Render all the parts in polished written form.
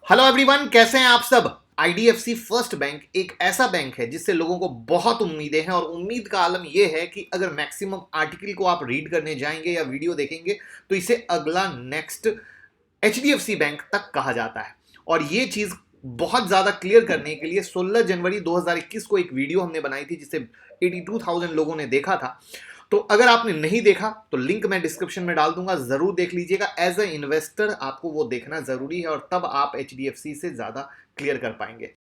Hello everyone, कैसे हैं आप सब। आईडीएफसी फर्स्ट बैंक एक ऐसा बैंक है जिससे लोगों को बहुत उम्मीदें हैं और उम्मीद का आलम यह है कि अगर मैक्सिमम आर्टिकल को आप रीड करने जाएंगे या वीडियो देखेंगे तो इसे अगला नेक्स्ट एचडीएफसी बैंक तक कहा जाता है। और ये चीज बहुत ज्यादा क्लियर करने के लिए 16 जनवरी 2021 को एक वीडियो हमने बनाई थी जिसे 82,000 लोगों ने देखा था। तो अगर आपने नहीं देखा तो लिंक मैं डिस्क्रिप्शन में डाल दूंगा, जरूर देख लीजिएगा। एज ए इन्वेस्टर आपको वो देखना जरूरी है और तब आप एचडीएफसी से ज्यादा क्लियर कर पाएंगे।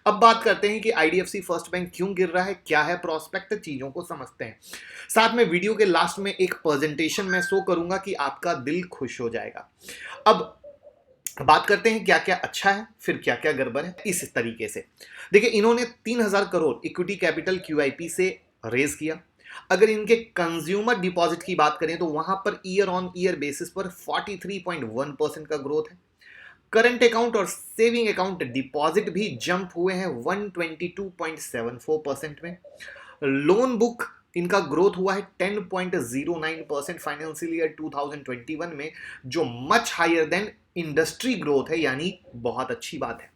अब बात करते हैं कि आईडीएफसी फर्स्ट बैंक क्यों गिर रहा है, क्या है प्रोस्पेक्ट, चीजों को समझते हैं। साथ में वीडियो के लास्ट में एक प्रेजेंटेशन मैं शो करूंगा कि आपका दिल खुश हो जाएगा। अब बात करते हैं क्या क्या अच्छा है, फिर क्या क्या गड़बड़ है। इस तरीके से देखिए, इन्होंने 3,000 करोड़ इक्विटी कैपिटल क्यूआईपी से रेज किया। अगर इनके कंज्यूमर डिपॉजिट की बात करें तो वहां per year on year basis पर 43.1% का ग्रोथ है। करंट अकाउंट और सेविंग अकाउंट डिपॉजिट भी जंप हुए हैं 122.74% में। लोन बुक इनका ग्रोथ हुआ है 10.09% फाइनेंशियल ईयर 2021 में, जो much higher than industry growth है, यानी बहुत अच्छी बात है।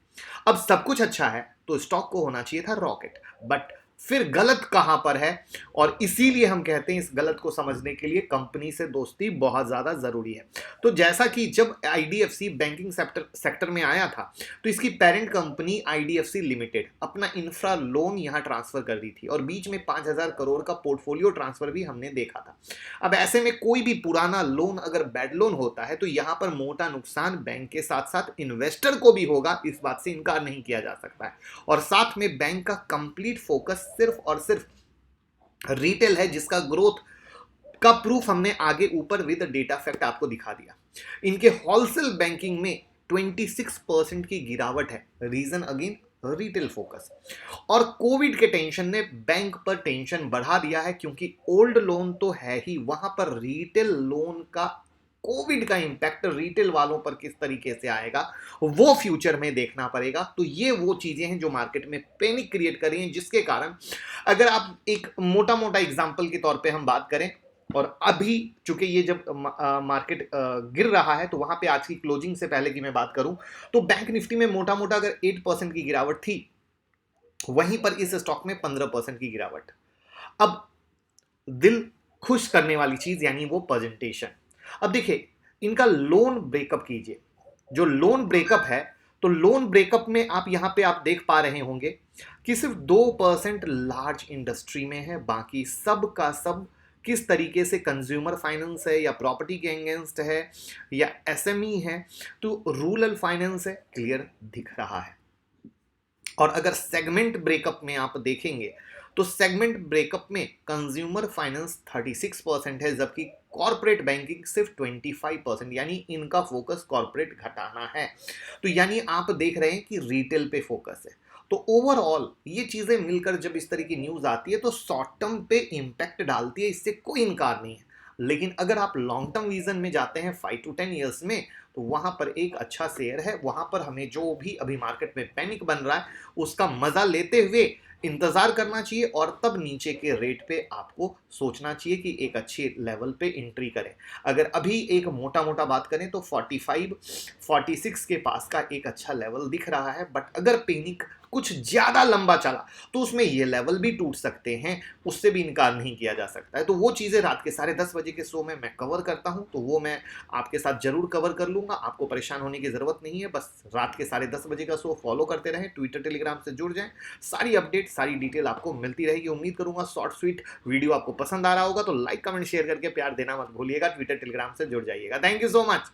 अब सब कुछ अच्छा है तो स्टॉक को होना चाहिए था रॉकेट, बट फिर गलत कहां पर है, और इसीलिए हम कहते हैं इस गलत को समझने के लिए कंपनी से दोस्ती बहुत ज्यादा जरूरी है। तो जैसा कि जब आईडीएफसी बैंकिंग सेक्टर में आया था तो इसकी पेरेंट कंपनी आईडीएफसी लिमिटेड अपना इंफ्रा लोन यहां ट्रांसफर कर दी थी और बीच में 5,000 करोड़ का पोर्टफोलियो ट्रांसफर भी हमने देखा था। अब ऐसे में कोई भी पुराना लोन अगर बैड लोन होता है तो यहां पर मोटा नुकसान बैंक के साथ साथ इन्वेस्टर को भी होगा, इस बात से इनकार नहीं किया जा सकता है। और साथ में बैंक का कंप्लीट फोकस सिर्फ और सिर्फ रिटेल है, जिसका ग्रोथ का प्रूफ हमने आगे ऊपर विद डेटा फैक्ट आपको दिखा दिया। इनके होलसेल बैंकिंग में 26% की गिरावट है। Reason again retail focus. और कोविड के टेंशन ने बैंक पर टेंशन बढ़ा दिया है, क्योंकि ओल्ड लोन तो है ही, वहां पर रिटेल लोन का कोविड का इंपैक्ट रिटेल वालों पर किस तरीके से आएगा वो फ्यूचर में देखना पड़ेगा। तो ये वो चीजें हैं जो मार्केट में पैनिक क्रिएट कर रही हैं, जिसके कारण अगर आप एक मोटा मोटा एग्जांपल के तौर पे हम बात करें, और अभी चूंकि ये जब मार्केट गिर रहा है तो वहां पे आज की क्लोजिंग से पहले की मैं बात करूं तो बैंक निफ्टी में मोटा मोटा अगर 8% की गिरावट थी, वहीं पर इस स्टॉक में 15% की गिरावट। अब दिल खुश करने वाली चीज यानी वो प्रेजेंटेशन। अब देखिए, इनका लोन ब्रेकअप कीजिए। जो लोन ब्रेकअप है तो लोन ब्रेकअप में आप यहां पे आप देख पा रहे होंगे कि सिर्फ 2% लार्ज इंडस्ट्री में है, बाकी सब का सब किस तरीके से कंज्यूमर फाइनेंस है या प्रॉपर्टी के अगेंस्ट है या एसएमई है, तो रूरल फाइनेंस है, क्लियर दिख रहा है। और अगर सेगमेंट ब्रेकअप में आप देखेंगे तो सेगमेंट ब्रेकअप में कंज्यूमर फाइनेंस 36% है, जबकि कॉर्पोरेट बैंकिंग सिर्फ 25%, यानी इनका फोकस कॉर्पोरेट घटाना है। तो यानी आप देख रहे हैं कि रिटेल पे फोकस है। तो ओवरऑल ये चीजें मिलकर जब इस तरह की न्यूज आती है तो शॉर्ट टर्म पे इंपैक्ट डालती है, इससे कोई इनकार नहीं है। लेकिन अगर आप लॉन्ग टर्म विजन में जाते हैं 5 to 10 ईयर्स में, तो वहां पर एक अच्छा शेयर है। वहां पर हमें जो भी अभी मार्केट में पैनिक बन रहा है उसका मजा लेते हुए इंतजार करना चाहिए, और तब नीचे के रेट पे आपको सोचना चाहिए कि एक अच्छे लेवल पे एंट्री करें। अगर अभी एक मोटा मोटा बात करें तो 45 46 के पास का एक अच्छा लेवल दिख रहा है, बट अगर पैनिक कुछ ज्यादा लंबा चला तो उसमें ये लेवल भी टूट सकते हैं, उससे भी इनकार नहीं किया जा सकता है। तो वो चीजें रात के 10:30 बजे के शो में मैं कवर करता हूं, तो वो मैं आपके साथ जरूर कवर कर लूंगा। आपको परेशान होने की जरूरत नहीं है, बस रात के 10:30 बजे का शो फॉलो करते रहें, ट्विटर टेलीग्राम से जुड़ जाएं, सारी अपडेट सारी डिटेल आपको मिलती रहेगी। उम्मीद करूंगा शॉर्ट स्वीट वीडियो आपको पसंद आ रहा होगा, तो लाइक कमेंट शेयर करके प्यार देना मत भूलिएगा। ट्विटर टेलीग्राम से जुड़ जाइएगा। Thank you so much.